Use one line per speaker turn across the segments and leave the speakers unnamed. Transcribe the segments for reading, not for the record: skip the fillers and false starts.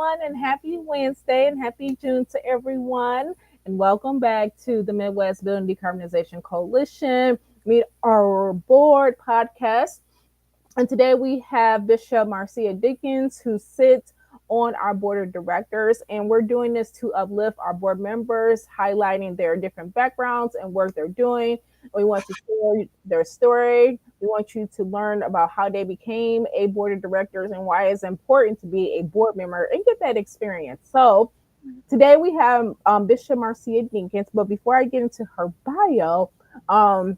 everyone, and happy Wednesday and happy June to everyone. And welcome back to the Midwest Building Decarbonization Coalition Meet Our Board podcast. And today we have Bishop Marcia Dinkins, who sits on our board of directors. And we're doing this to uplift our board members, highlighting their different backgrounds and work they're doing. We want to share their story. We want you to learn about how they became a board of directors and why it's important to be a board member and get that experience. So today we have Bishop Marcia Dinkins. But before I get into her bio, I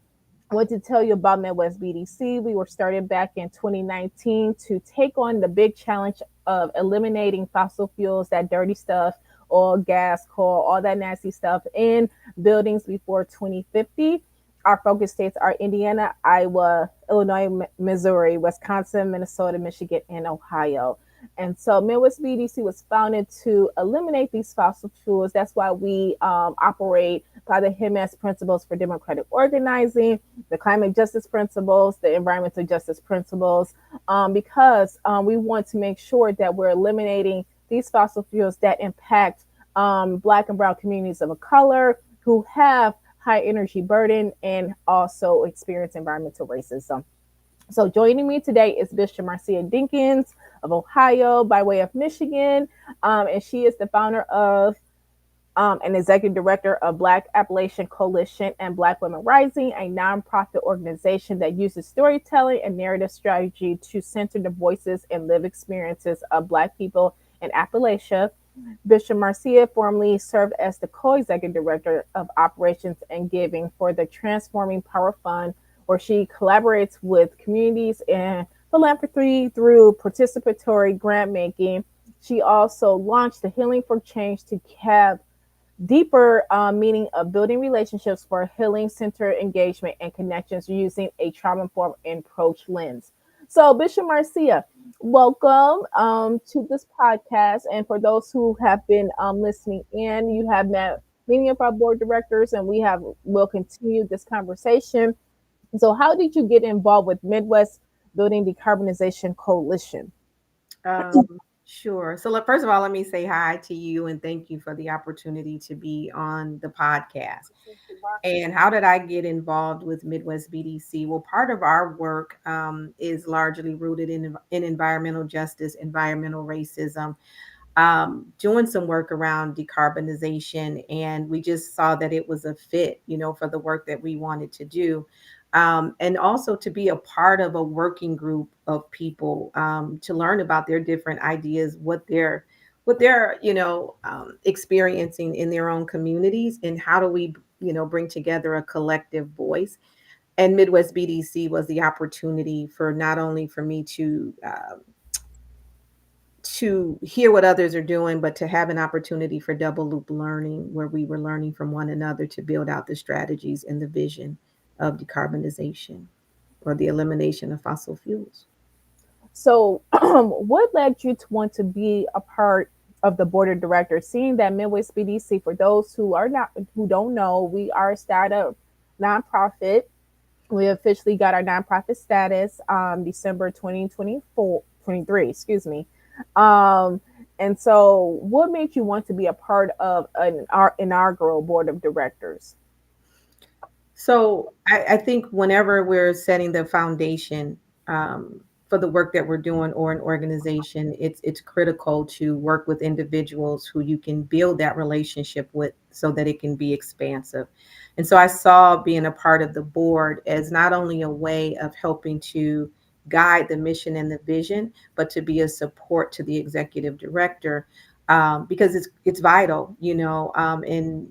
want to tell you about Midwest BDC. We were started back in 2019 to take on the big challenge of eliminating fossil fuels, that dirty stuff, oil, gas, coal, all that nasty stuff in buildings before 2050. Our focus states are Indiana, Iowa, Illinois, Missouri, Wisconsin, Minnesota, Michigan, and Ohio. And so Midwest BDC was founded to eliminate these fossil fuels. That's why we operate by the HIMS principles for democratic organizing, the climate justice principles, the environmental justice principles, because we want to make sure that we're eliminating these fossil fuels that impact Black and Brown communities of color who have high energy burden and also experience environmental racism. So joining me today is Bishop Marcia Dinkins of Ohio by way of Michigan, and she is the founder of and executive director of Black Appalachian Coalition and Black Women Rising, a nonprofit organization that uses storytelling and narrative strategy to center the voices and lived experiences of Black people in Appalachia. Bishop Marcia formerly served as the co-executive director of operations and giving for the Transforming Power Fund, where she collaborates with communities and philanthropy through participatory grant making. She also launched the Healing for Change to have deeper meaning of building relationships for healing center engagement and connections using a trauma-informed approach lens. So, Bishop Marcia, welcome to this podcast. And for those who have been listening in, you have met many of our board directors, and will continue this conversation. So, how did you get involved with Midwest Building Decarbonization Coalition?
Sure. So first of all, let me say hi to you and thank you for the opportunity to be on the podcast. And how did I get involved with Midwest BDC? Well, part of our work is largely rooted in environmental justice, environmental racism, doing some work around decarbonization. And we just saw that it was a fit, for the work that we wanted to do. And also to be a part of a working group of people to learn about their different ideas, what they're experiencing in their own communities, and how do we bring together a collective voice. And Midwest BDC was the opportunity for not only for me to hear what others are doing, but to have an opportunity for double loop learning, where we were learning from one another to build out the strategies and the vision of decarbonization or the elimination of fossil fuels.
So, what led you to want to be a part of the board of directors? Seeing that Midwest BDC, for those who don't know, we are a startup nonprofit. We officially got our nonprofit status December 2024, 23, excuse me. And so what made you want to be a part of our inaugural board of directors?
So I think whenever we're setting the foundation for the work that we're doing or an organization, it's critical to work with individuals who you can build that relationship with so that it can be expansive. And so I saw being a part of the board as not only a way of helping to guide the mission and the vision, but to be a support to the executive director, because it's vital, and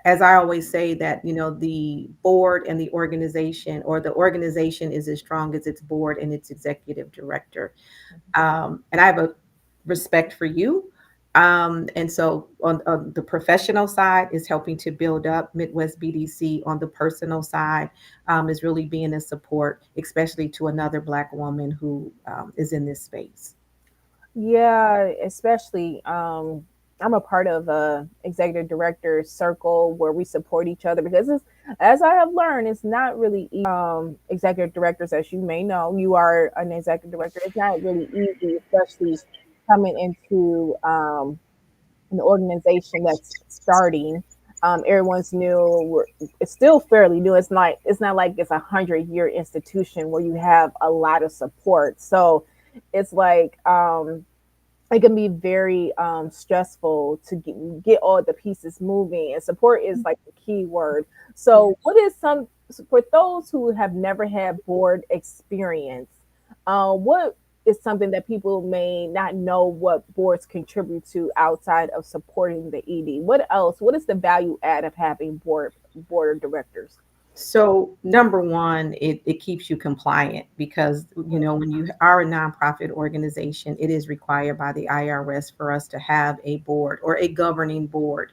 as I always say that, the board and the organization, or the organization, is as strong as its board and its executive director. And I have a respect for you. And so on the professional side is helping to build up Midwest BDC. On the personal side is really being a support, especially to another Black woman who is in this space.
Yeah, especially I'm a part of a executive director circle where we support each other because as I have learned, it's not really executive directors, as you may know, you are an executive director. It's not really easy, especially coming into an organization that's starting. Everyone's new. It's still fairly new. It's not like it's 100-year institution where you have a lot of support. So it's like it can be very stressful to get all the pieces moving, and support is like the key word.
Yeah.
So what is some for those who have never had board experience, what is something that people may not know what boards contribute to outside of supporting the ED? What else? What is the value add of having board of directors?
So number one, it keeps you compliant because when you are a nonprofit organization, it is required by the IRS for us to have a board or a governing board.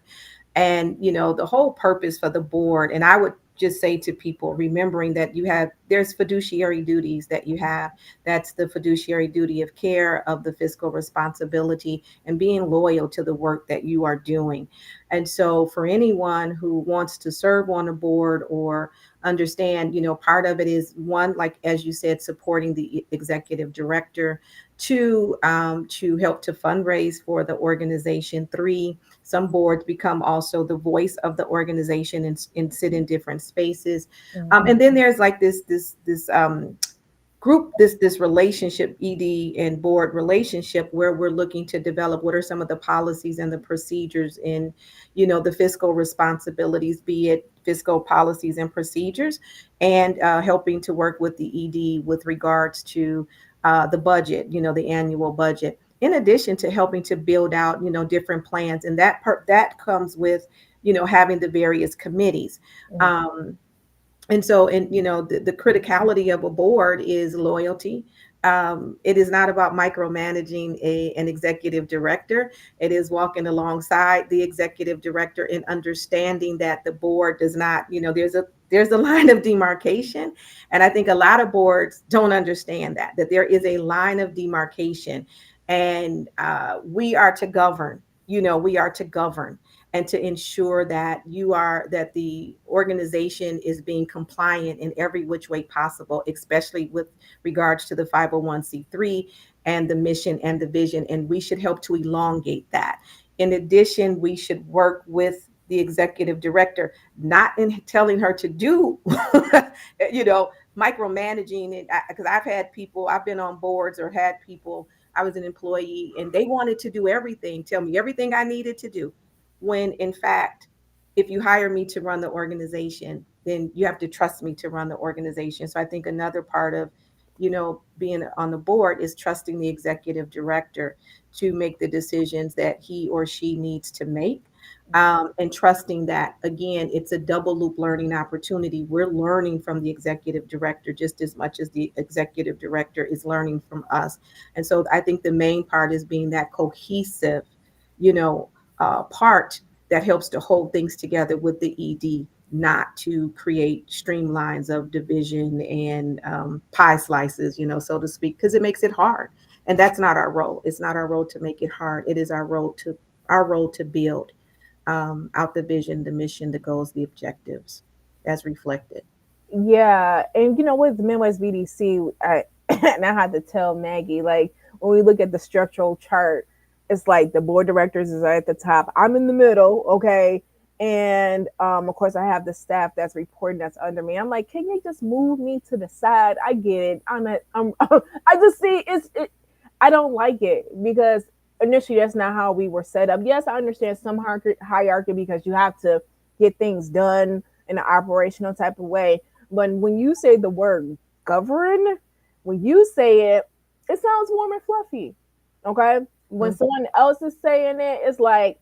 And the whole purpose for the board, and I would just say to people, remembering that there's fiduciary duties that you have. That's the fiduciary duty of care, of the fiscal responsibility, and being loyal to the work that you are doing. And so for anyone who wants to serve on a board or understand, part of it is one, like as you said, supporting the executive director. Two, to help to fundraise for the organization. Three, some boards become also the voice of the organization and sit in different spaces.
Mhm.
And then there's like this group, this relationship, ED and board relationship, where we're looking to develop what are some of the policies and the procedures in the fiscal responsibilities, be it fiscal policies and procedures, and helping to work with the ED with regards to the budget, the annual budget, in addition to helping to build out different plans. And that comes with having the various committees.
Mhm.
And so, the criticality of a board is loyalty. It is not about micromanaging an executive director. It is walking alongside the executive director and understanding that the board does not, there's a line of demarcation. And I think a lot of boards don't understand that there is a line of demarcation, and we are to govern. We are to govern and to ensure that the organization is being compliant in every which way possible, especially with regards to the 501c3 and the mission and the vision. And we should help to elongate that. In addition, we should work with the executive director, not in telling her to do, micromanaging it. Because I've been on boards or had people, I was an employee and they wanted to do everything, tell me everything I needed to do, when in fact, if you hire me to run the organization, then you have to trust me to run the organization. So I think another part of being on the board is trusting the executive director to make the decisions that he or she needs to make. And trusting that, again, it's a double loop learning opportunity. We're learning from the executive director just as much as the executive director is learning from us. And so I think the main part is being that cohesive, you know, part that helps to hold things together with the ED, not to create streamlines of division and pie slices, so to speak, because it makes it hard. And that's not our role. It's not our role to make it hard. It is our role to build out the vision, the mission, the goals, the objectives as reflected.
Yeah, and with the Midwest BDC, and I had to tell Maggie, like, when we look at the structural chart, it's like the board directors is at the top. I'm in the middle, okay, and of course I have the staff that's reporting that's under me. I'm like, can you just move me to the side? I get it. I just see I don't like it because initially that's not how we were set up. Yes, I understand some hierarchy because you have to get things done in an operational type of way. But when you say the word govern, when you say it, it sounds warm and fluffy. Okay. When
Mhm.
someone else is saying it, it's like,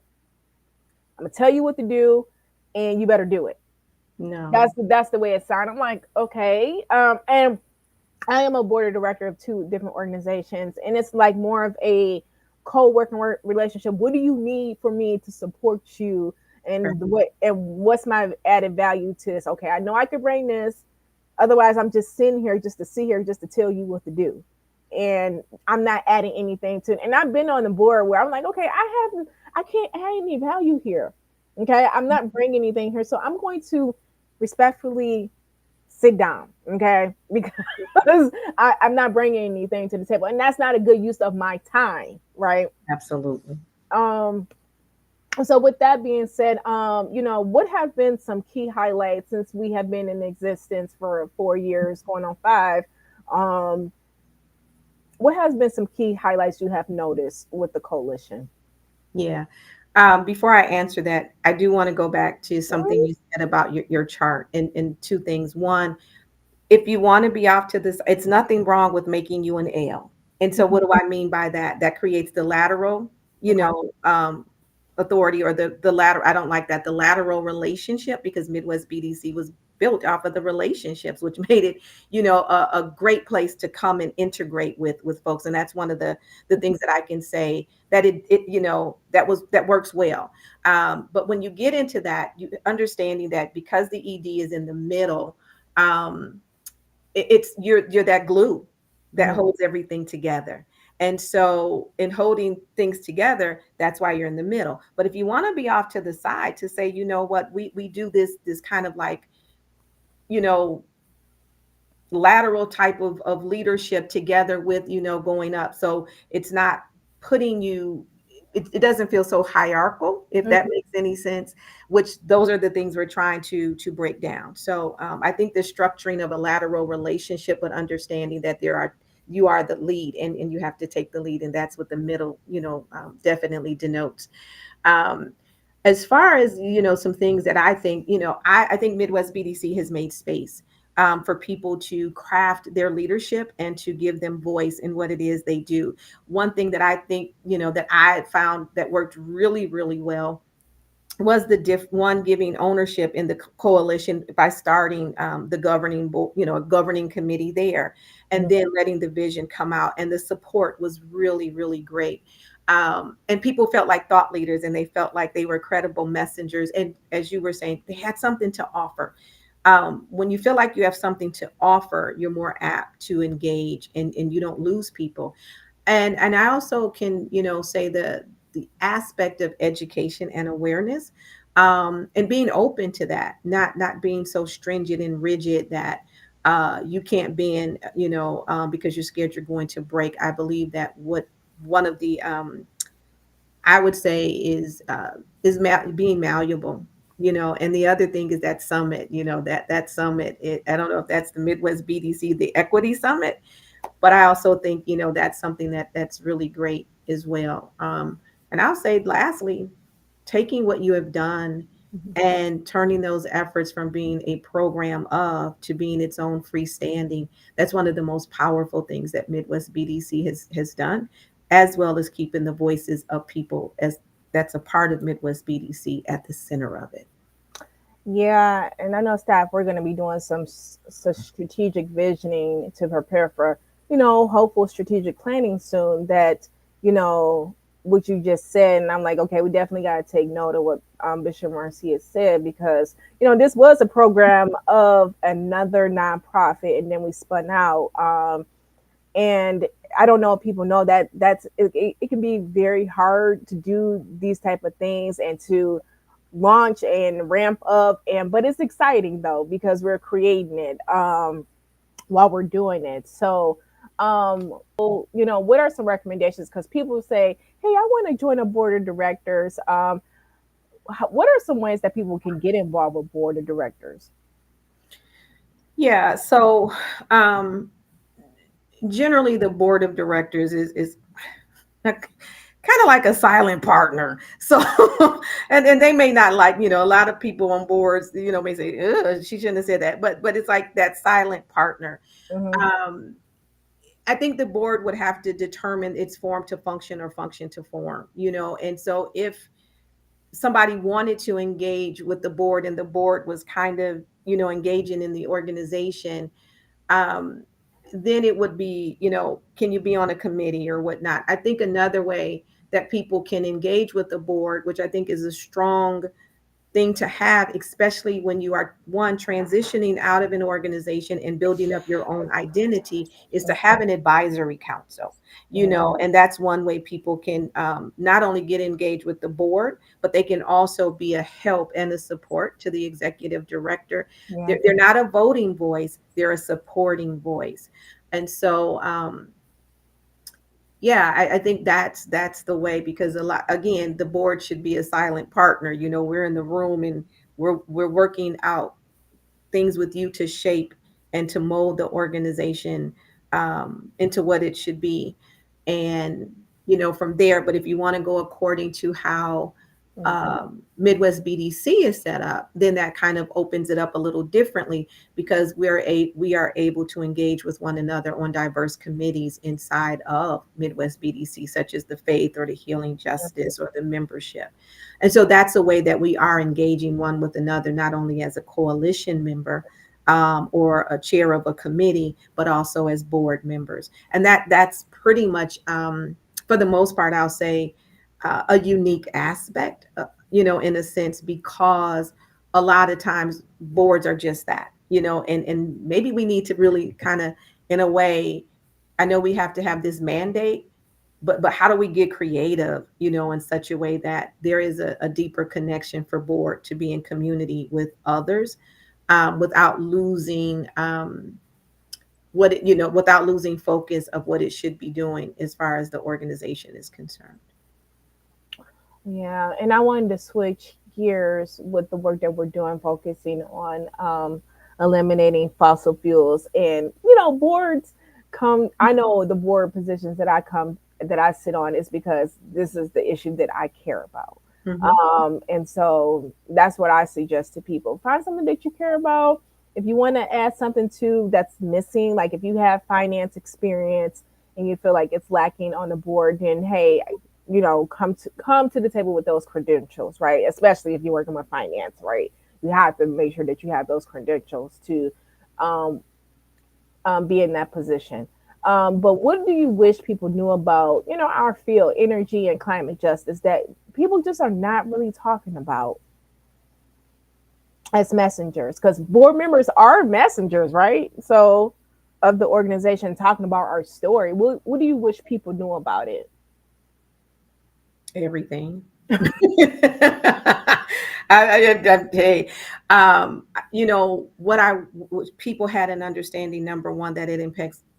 I'm gonna tell you what to do and you better do it.
No.
That's the way it sounds. I'm like, okay. And I am a board of director of two different organizations, and it's like more of a co-working relationship. What do you need for me to support you, and what's my added value to this? Okay, I know I could bring this. Otherwise, I'm just sitting here just to sit here just to tell you what to do, and I'm not adding anything to it. And I've been on the board where I'm like, okay, I can't add any value here. Okay, I'm not bringing anything here, so I'm going to respectfully sit down, okay? Because I'm not bringing anything to the table, and that's not a good use of my time, right?
Absolutely.
Um, so with that being said, what have been some key highlights since we have been in existence for 4 years, going on five? Um, what has been some key highlights you have noticed with the coalition?
Yeah. Before I answer that, I do want to go back to something
Mhm.
you said about your chart and two things. One, if you want to be off to this, it's nothing wrong with making you an L. And so what do I mean by that? That creates the lateral, you
Okay.
know, authority, or the lateral. I don't like that. The lateral relationship, because Midwest BDC was built off of the relationships, which made it, a great place to come and integrate with folks. And that's one of the things that I can say that that works well. But when you get into that, you understanding that because the ED is in the middle, um, it's you're that glue that
Mhm.
holds everything together. And so in holding things together, that's why you're in the middle. But if you want to be off to the side to say, you know what, we do this kind of like, you know lateral type of leadership together with, going up, so it's not putting you, it doesn't feel so hierarchical, if that
Mhm.
makes any sense, which those are the things we're trying to break down. So I think the structuring of a lateral relationship, but understanding that you are the lead, and you have to take the lead, and that's what the middle, definitely denotes. um, as far as, some things that I think, I think Midwest BDC has made space for people to craft their leadership and to give them voice in what it is they do. One thing that I think, that I found that worked really, really well was the one, giving ownership in the coalition by starting the governing board, a governing committee there, and then letting the vision come out. And the support was really, really great. And people felt like thought leaders, and they felt like they were credible messengers. And as you were saying, they had something to offer. When you feel like you have something to offer, you're more apt to engage, and you don't lose people. And I also can, say the aspect of education and awareness, and being open to that, not being so stringent and rigid that you can't bend, because you're scared you're going to break. I believe that what one of the I would say is being malleable, and the other thing is that summit, that summit. I don't know if that's the Midwest BDC, the Equity Summit, but I also think, that's something that's really great as well. And I'll say lastly, taking what you have done
Mhm.
and turning those efforts from being a program of to being its own freestanding. That's one of the most powerful things that Midwest BDC has done, as well as keeping the voices of people as that's a part of Midwest BDC at the center of it.
Yeah, and I know staff, we're going to be doing some strategic visioning to prepare for, hopeful strategic planning soon. That, you know, what you just said, and I'm like, okay, we definitely got to take note of what Bishop Marcia said, because this was a program of another nonprofit, and then we spun out. And I don't know if people know that it can be very hard to do these type of things and to launch and ramp up, and but it's exciting though because we're creating it while we're doing it. So what are some recommendations, because people say, hey, I want to join a board of directors. What are some ways that people can get involved with board of directors?
Yeah. So generally, the board of directors is kind of like a silent partner. So, and they may not like, a lot of people on boards, may say, ugh, she shouldn't have said that, but it's like that silent partner.
Mm-hmm.
Um, I think the board would have to determine its form to function or function to form, and so if somebody wanted to engage with the board and the board was kind of, engaging in the organization, um, then it would be, can you be on a committee or whatnot? I think another way that people can engage with the board, which I think is a strong thing to have, especially when you are one transitioning out of an organization and building up your own identity, is to have an advisory council, and that's one way people can not only get engaged with the board, but they can also be a help and a support to the executive director.
Yeah.
They're not a voting voice, they're a supporting voice. And so, yeah, I think that's the way, because a lot, again, the board should be a silent partner. We're in the room and we're working out things with you to shape and to mold the organization into what it should be. And, from there, but if you want to go according to how Midwest BDC is set up, then that kind of opens it up a little differently, because we are able to engage with one another on diverse committees inside of Midwest BDC, such as the faith or the healing justice or the membership. And so that's a way that we are engaging one with another, not only as a coalition member or a chair of a committee, but also as board members. And that's pretty much, for the most part, I'll say, a unique aspect, in a sense, because a lot of times boards are just that, and maybe we need to really kind of, in a way, I know we have to have this mandate, but how do we get creative, in such a way that there is a deeper connection for board to be in community with others, without losing without losing focus of what it should be doing as far as the organization is concerned.
Yeah, and I wanted to switch gears with the work that we're doing, focusing on eliminating fossil fuels. And boards come. I know the board positions that I sit on is because this is the issue that I care about. And so that's what I suggest to people: find something that you care about. If you want to add something to that's missing, like if you have finance experience and you feel like it's lacking on the board, then hey, come to the table with those credentials, right? Especially if you're working with finance, right? You have to make sure that you have those credentials to um, be in that position. But what do you wish people knew about, our field, energy and climate justice, that people just are not really talking about as messengers? Because board members are messengers, right? So, of the organization, talking about our story. What do you wish people knew about it?
Everything. Hey, people had an understanding, number one, that it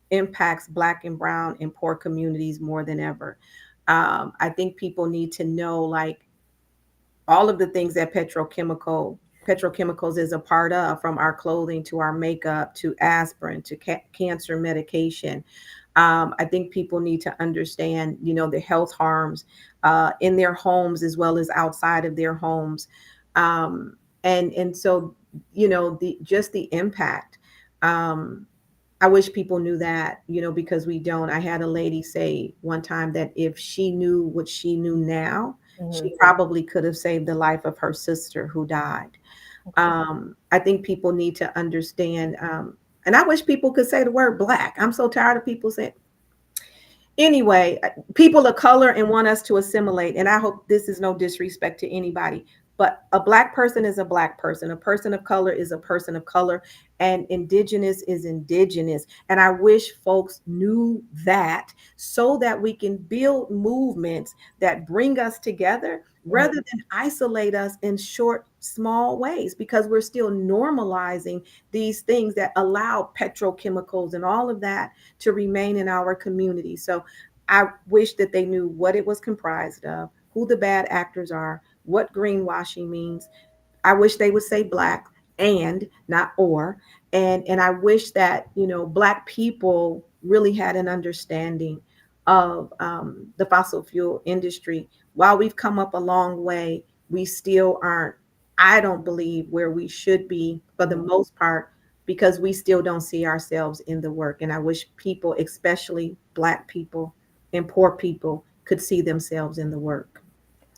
impacts Black and Brown and poor communities more than ever. I think people need to know, like, all of the things that petrochemicals is a part of, from our clothing to our makeup to aspirin to cancer medication. I think people need to understand, the health harms in their homes as well as outside of their homes, and so, the impact. I wish people knew that, because we don't. I had a lady say one time that if she knew what she knew now,
Mm-hmm.
she probably could have saved the life of her sister who died.
Okay.
I think people need to understand, and I wish people could say the word Black. I'm so tired of people saying, anyway, people of color and want us to assimilate. And I hope this is no disrespect to anybody, but a Black person is a Black person. A person of color is a person of color, and indigenous is indigenous. And I wish folks knew that, so that we can build movements that bring us together rather than isolate us in short, small ways, because we're still normalizing these things that allow petrochemicals and all of that to remain in our community. So I wish that they knew what it was comprised of, who the bad actors are, what greenwashing means. I wish they would say Black and not or. And I wish that, Black people really had an understanding of the fossil fuel industry. While we've come up a long way, we still aren't, I don't believe, where we should be for the most part, because we still don't see ourselves in the work. And I wish people, especially Black people and poor people, could see themselves in the work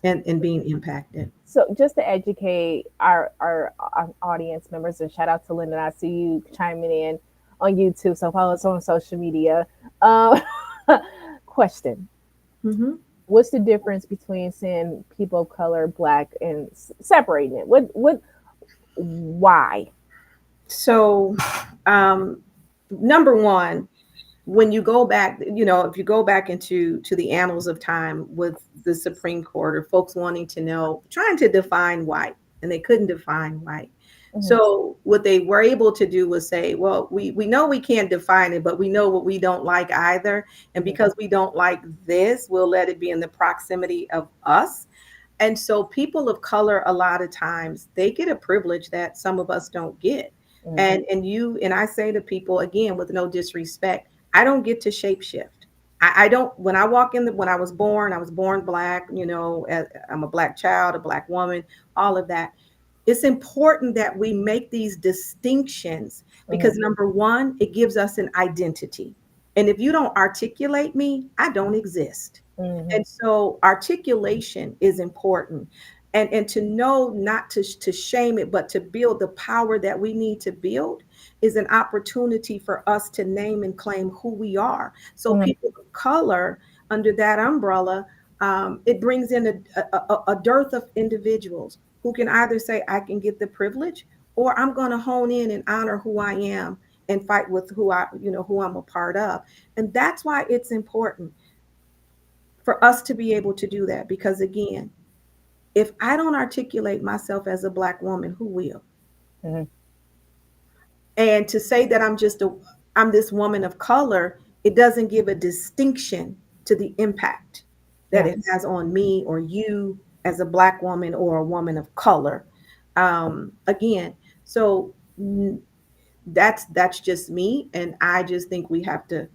and being impacted.
So just to educate our audience members, and shout out to Linda, I see you chiming in on YouTube, so follow us on social media. Uh, question:
Mm-hmm.
What's the difference between saying people of color, black, and separating it? Why?
So, um, number one, when you go back, if you go back into the annals of time with the Supreme Court or folks wanting to know, trying to define white, and they couldn't define white.
Mm-hmm.
So what they were able to do was say, well, we know we can't define it, but we know what we don't like either. And
Mm-hmm.
because we don't like this, we'll let it be in the proximity of us. And so people of color, a lot of times, they get a privilege that some of us don't get.
Mm-hmm.
And I say to people, again, with no disrespect, I don't get to shapeshift. I don't, when I walk in when I was born black, I'm a black child, a black woman, all of that. It's important that we make these distinctions because number one, it gives us an identity. And if you don't articulate me, I don't exist.
Mm-hmm.
And so articulation is important. And to know not to shame it, but to build the power that we need to build is an opportunity for us to name and claim who we are. So
Mm-hmm.
people of color under that umbrella, it brings in a dearth of individuals who can either say, I can get the privilege, or I'm going to hone in and honor who I am and fight with who I'm a part of. And that's why it's important for us to be able to do that. Because again, if I don't articulate myself as a black woman, who will?
Mm-hmm.
And to say that I'm this woman of color, it doesn't give a distinction to the impact that it
Yes.
has on me or you as a black woman or a woman of color. Again, so that's just me, and I just think we have to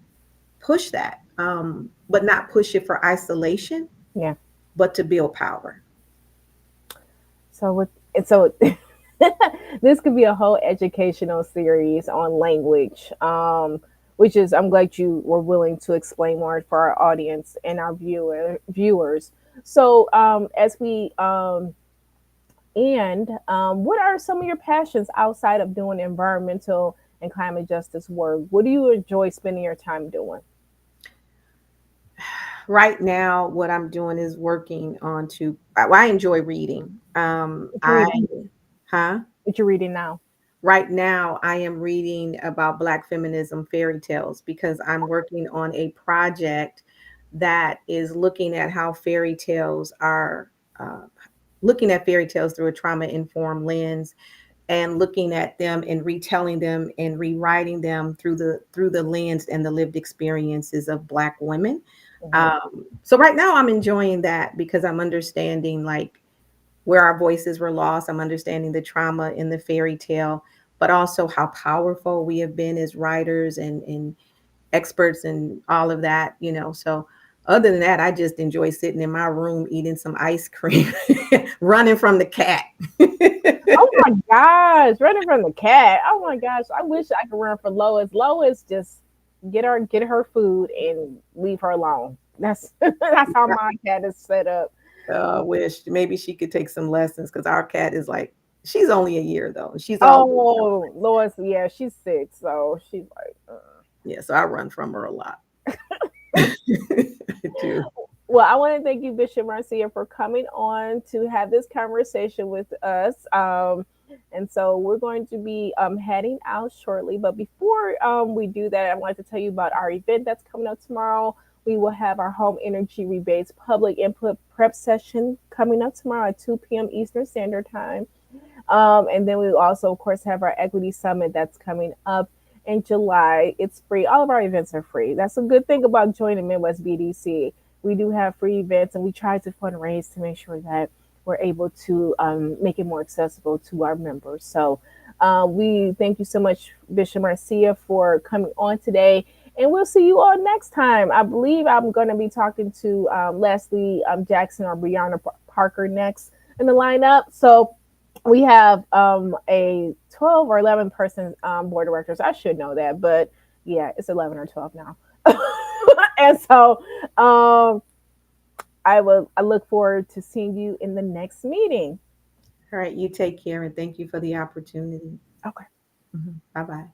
push that, but not push it for isolation,
Yeah.
but to build power.
So this could be a whole educational series on language, which is I'm glad you were willing to explain more for our audience and our viewers. So as we end, what are some of your passions outside of doing environmental and climate justice work? What do you enjoy spending your time doing?
Right now, what I'm doing is working on I enjoy reading.
What you
I
reading?
huh
What you reading now?
Right now, I am reading about Black feminism fairy tales because I'm working on a project that is looking at how fairy tales are looking at fairy tales through a trauma informed lens, and looking at them and retelling them and rewriting them through the lens and the lived experiences of Black women.
Mm-hmm.
So right now I'm enjoying that because I'm understanding like where our voices were lost. I'm understanding the trauma in the fairy tale, but also how powerful we have been as writers and experts and all of that. So other than that, I just enjoy sitting in my room eating some ice cream, running from the cat.
Oh my gosh, running from the cat. Oh my gosh, I wish I could run for Lois. Lois just get her food and leave her alone. That's that's how my cat is set up.
Wish maybe she could take some lessons because our cat is like, she's only a year though. She's all,
Oh, Lois, yeah, she's sick, so she's like,
yeah. So I run from her a lot. I do.
Well, I want to thank you, Bishop Marcia, for coming on to have this conversation with us. And so we're going to be heading out shortly. But before we do that, I wanted to tell you about our event that's coming up tomorrow. We will have our home energy rebates public input prep session coming up tomorrow at 2 p.m. Eastern Standard Time. And then we also, of course, have our equity summit that's coming up in July. It's free. All of our events are free. That's a good thing about joining Midwest BDC. We do have free events, and we try to fundraise to make sure that we're able to make it more accessible to our members. So we thank you so much, Bishop Marcia, for coming on today. And we'll see you all next time. I believe I'm going to be talking to Leslie Jackson or Brianna Parker next in the lineup. So we have a 12 or 11 person board of directors. I should know that, but yeah, it's 11 or 12 now. And so I look forward to seeing you in the next meeting.
All right, you take care and thank you for the opportunity.
Okay.
Bye bye.